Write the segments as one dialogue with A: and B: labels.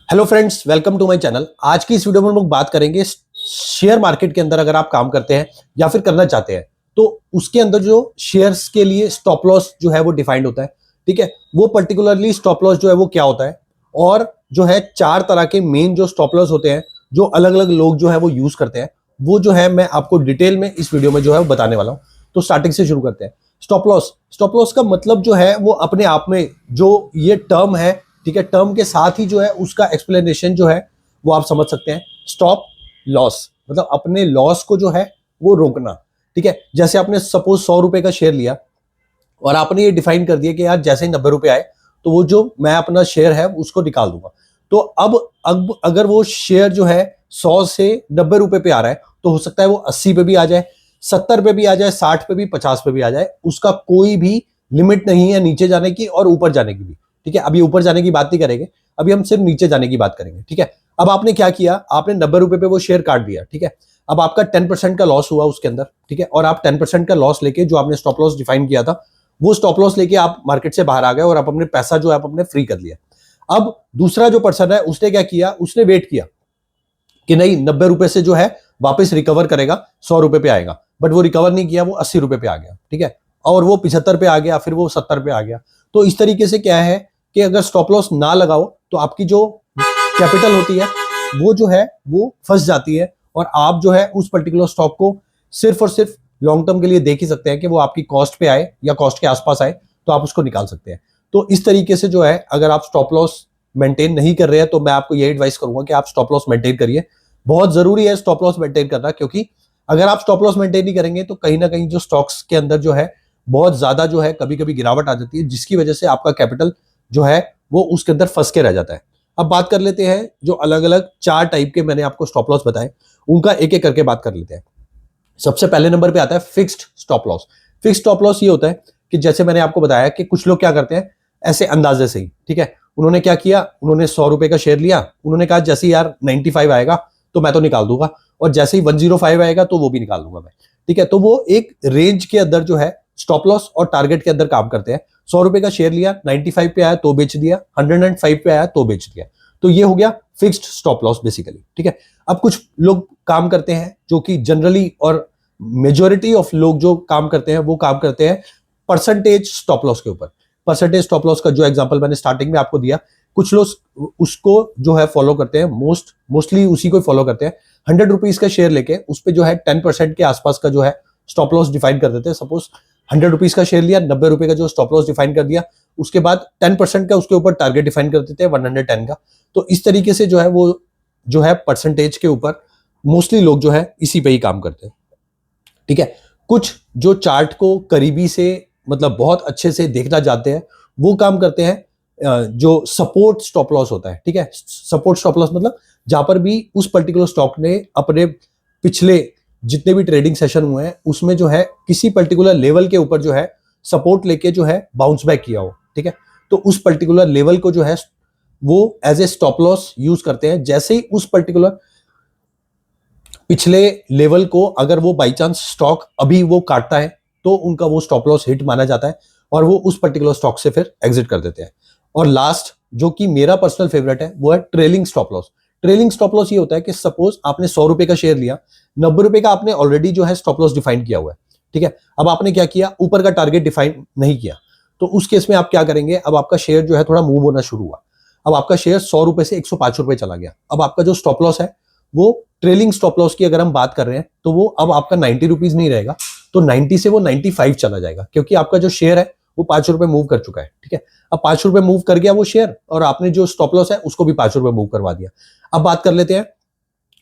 A: Hello friends, welcome to my channel. आज की इस वीडियो में हम लोग बात करेंगे शेयर मार्केट के अंदर अगर आप काम करते हैं या फिर करना चाहते हैं तो उसके अंदर जो शेयर्स के लिए स्टॉप लॉस जो है वो डिफाइंड होता है। ठीक है, वो पर्टिकुलरली स्टॉप लॉस जो है वो क्या होता है और जो है चार तरह के मेन जो स्टॉप लॉस होते हैं जो अलग अलग लोग जो है वो यूज करते हैं, वो जो है मैं आपको डिटेल में इस वीडियो में जो है वो बताने वाला हूं। तो स्टार्टिंग से शुरू करते हैं। स्टॉप लॉस का मतलब जो है वो अपने आप में जो ये टर्म है, ठीक है, टर्म के साथ ही जो है उसका एक्सप्लेनेशन जो है वो आप समझ सकते हैं। स्टॉप लॉस मतलब अपने लॉस को जो है वो रोकना। ठीक है, जैसे आपने सपोज 100 रुपए का शेयर लिया और आपने ये डिफाइन कर दिया कि यार जैसे ही 90 रुपए आए तो वो जो मैं अपना शेयर है उसको निकाल दूंगा। तो अब अगर वो शेयर जो है 100 से 90 रुपए पे आ रहा है तो हो सकता है वो 80 पे भी आ जाए, 70 पे भी आ जाए, 60 पे भी, 50 पे भी आ जाए। उसका कोई भी लिमिट नहीं है नीचे जाने की और ऊपर जाने की भी। ठीक है, अभी ऊपर जाने की बात नहीं करेंगे, अभी हम सिर्फ नीचे जाने की बात करेंगे। ठीक है, अब आपने क्या किया, आपने 90 रुपए पे वो शेयर काट दिया। ठीक है, अब आपका 10% का लॉस हुआ उसके अंदर। ठीक है, और आप 10% का लॉस लेके जो आपने स्टॉप लॉस डिफाइन किया था वो स्टॉप लॉस लेके आप मार्केट से बाहर आ गए और आप अपने पैसा जो है आप अपने फ्री कर लिया। अब दूसरा जो पर्सन है उसने क्या किया, उसने वेट किया कि नहीं 90 रुपए से जो है वापस रिकवर करेगा, 100 रुपए पे आएगा, बट वो रिकवर नहीं किया, वो 80 रुपए पे आ गया। ठीक है, और वो 75 पे आ गया, फिर वो 70 पे आ गया। तो इस तरीके से क्या है कि अगर स्टॉप लॉस ना लगाओ तो आपकी जो कैपिटल होती है वो जो है वो फंस जाती है और आप जो है उस पर्टिकुलर स्टॉक को सिर्फ और सिर्फ लॉन्ग टर्म के लिए देख ही सकते हैं कि वो आपकी कॉस्ट पे आए या कॉस्ट के आसपास आए तो आप उसको निकाल सकते हैं। तो इस तरीके से जो है अगर आप स्टॉप लॉस मेंटेन नहीं कर रहे हैं तो मैं आपको ये एडवाइस करूंगा कि आप स्टॉप लॉस मेंटेन करिए। बहुत जरूरी है स्टॉप लॉस मेंटेन करना, क्योंकि अगर आप स्टॉप लॉस मेंटेन नहीं करेंगे तो कहीं ना कहीं जो स्टॉक्स के अंदर जो है बहुत ज्यादा जो है कभी कभी गिरावट आ जाती है, जिसकी वजह से आपका कैपिटल जो है वो उसके अंदर फंस के रह जाता है। अब बात कर लेते हैं जो अलग अलग चार टाइप के मैंने आपको स्टॉप लॉस बताए, उनका एक एक करके बात कर लेते हैं। सबसे पहले नंबर पे आता है fixed stop loss. Fixed stop loss ये होता है कि जैसे मैंने आपको बताया कि कुछ लोग क्या करते हैं ऐसे अंदाजे से ही, ठीक है, उन्होंने क्या किया, उन्होंने 100 रुपए का शेयर लिया, उन्होंने कहा जैसे ही यार 95 आएगा तो मैं तो निकाल दूंगा और जैसे ही 105 आएगा तो वो भी निकाल दूंगा मैं। ठीक है, तो वो एक रेंज के अंदर जो है स्टॉप लॉस और टारगेट के अंदर काम करते हैं। 100 रुपए का शेयर लिया, 95 पे आया तो बेच दिया, 105 पे आया तो बेच दिया। तो ये हो गया फिक्स्ड स्टॉप लॉस बेसिकली। ठीक है, अब कुछ लोग काम करते हैं जो कि जनरली और मेजोरिटी ऑफ लोग जो काम करते हैं वो काम करते हैं परसेंटेज स्टॉप लॉस के ऊपर। परसेंटेज स्टॉप लॉस का जो एग्जांपल मैंने स्टार्टिंग में आपको दिया, कुछ लोग उसको जो है फॉलो करते हैं, मोस्टली उसी को फॉलो करते हैं। 100 रुपीज का शेयर लेके उस पर जो है 10% के आसपास का जो है स्टॉप लॉस डिफाइन कर देते हैं। सपोज 100 रुपीज का शेयर लिया, 90 रुपए का जो स्टॉप लॉस डिफाइन कर दिया, उसके बाद 10% का उसके ऊपर टारगेट डिफाइन कर देते हैं 110 का। तो इस तरीके से जो है वो जो है परसेंटेज के ऊपर मोस्टली लोग जो है इसी पे ही काम करते हैं। ठीक है, कुछ जो चार्ट को करीबी से मतलब बहुत अच्छे से देखना चाहते हैं वो काम करते हैं जो सपोर्ट स्टॉप लॉस होता है। ठीक है, सपोर्ट स्टॉप लॉस मतलब जहां पर भी उस पर्टिकुलर स्टॉक ने अपने पिछले जितने भी ट्रेडिंग सेशन हुए हैं उसमें जो है किसी पर्टिकुलर लेवल के ऊपर जो है सपोर्ट लेके जो है बाउंस बैक किया हो। ठीक है, तो उस पर्टिकुलर लेवल को जो है वो as a stop loss use करते हैं। जैसे ही उस पर्टिकुलर पिछले लेवल को अगर वो बाई चांस स्टॉक अभी वो काटता है तो उनका वो स्टॉप लॉस हिट माना जाता है और वो उस पर्टिकुलर स्टॉक से फिर एग्जिट कर देते हैं। और लास्ट जो कि मेरा पर्सनल फेवरेट है वो है trailing stop loss. Trailing stop loss ये होता है कि सपोज आपने 100 रुपए का शेयर लिया, 90 रुपए का आपने ऑलरेडी जो है स्टॉप लॉस डिफाइन किया हुआ है। ठीक है, अब आपने क्या किया, ऊपर का टारगेट डिफाइन नहीं किया, तो उस केस में आप क्या करेंगे, अब आपका शेयर जो है थोड़ा मूव होना शुरू हुआ। अब आपका शेयर 100 रुपए से 105 रुपए चला गया। अब आपका जो स्टॉप लॉस है वो ट्रेलिंग स्टॉप लॉस की अगर हम बात कर रहे हैं तो वो अब आपका 90 रुपीज नहीं रहेगा, तो 90 से वो 95 चला जाएगा, क्योंकि आपका जो शेयर है वो 5 रुपए मूव कर चुका है। ठीक है, अब 5 रुपए मूव कर गया वो शेयर और आपने जो स्टॉप लॉस है उसको भी 5 रुपए मूव करवा दिया। अब बात कर लेते हैं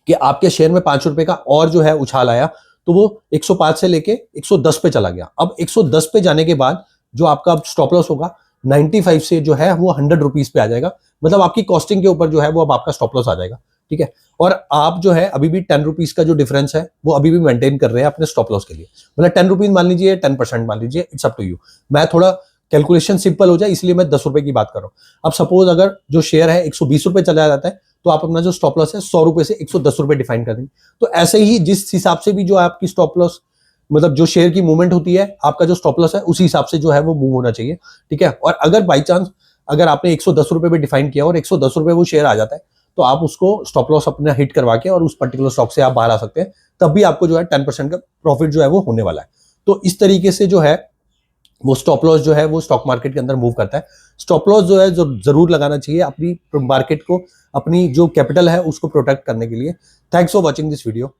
A: कि आपके शेयर में 5 रुपए का और जो है उछाल आया तो वो 105 से लेके 110 पे चला गया। अब 110 पे जाने के बाद जो आपका स्टॉप लॉस होगा 95 से जो है वो 100 रुपीज पे आ जाएगा, मतलब आपकी कॉस्टिंग के ऊपर जो है वो अब आपका स्टॉप लॉस आ जाएगा। ठीक है, और आप जो है अभी भी 10 रुपीज का जो डिफरेंस है वो अभी भी मेंटेन कर रहे हैं अपने स्टॉप लॉस के लिए, मतलब 10 रुपीज मान लीजिए, 10% मान लीजिए, इट्स अप टू यू। मैं थोड़ा कैलकुलेशन सिंपल हो जाए इसलिए मैं 10 रुपए की बात कर रहा हूं। अब सपोज अगर जो शेयर है 120 रुपए चला जाता है तो आप अपना जो स्टॉप लॉस है 100 रुपए से 110 रुपए डिफाइन कर देंगे। तो ऐसे ही जिस हिसाब से भी जो आपकी स्टॉप लॉस मतलब जो शेयर की मूवमेंट होती है, आपका जो स्टॉप लॉस है उसी हिसाब से जो है वो मूव होना चाहिए। ठीक है, और अगर बाई चांस अगर आपने 110 रुपए पे डिफाइन किया और 110 रुपए वो शेयर आ जाता है तो आप उसको स्टॉप लॉस अपना हिट करवा के और उस पर्टिकुलर स्टॉक से आप बाहर आ सकते हैं, तब भी आपको जो है 10% का प्रॉफिट जो है वो होने वाला है। तो इस तरीके से जो है वो स्टॉप लॉस जो है वो स्टॉक मार्केट के अंदर मूव करता है। स्टॉप लॉस जो है जो जरूर लगाना चाहिए अपनी मार्केट को, अपनी जो कैपिटल है उसको प्रोटेक्ट करने के लिए। Thanks for watching this video.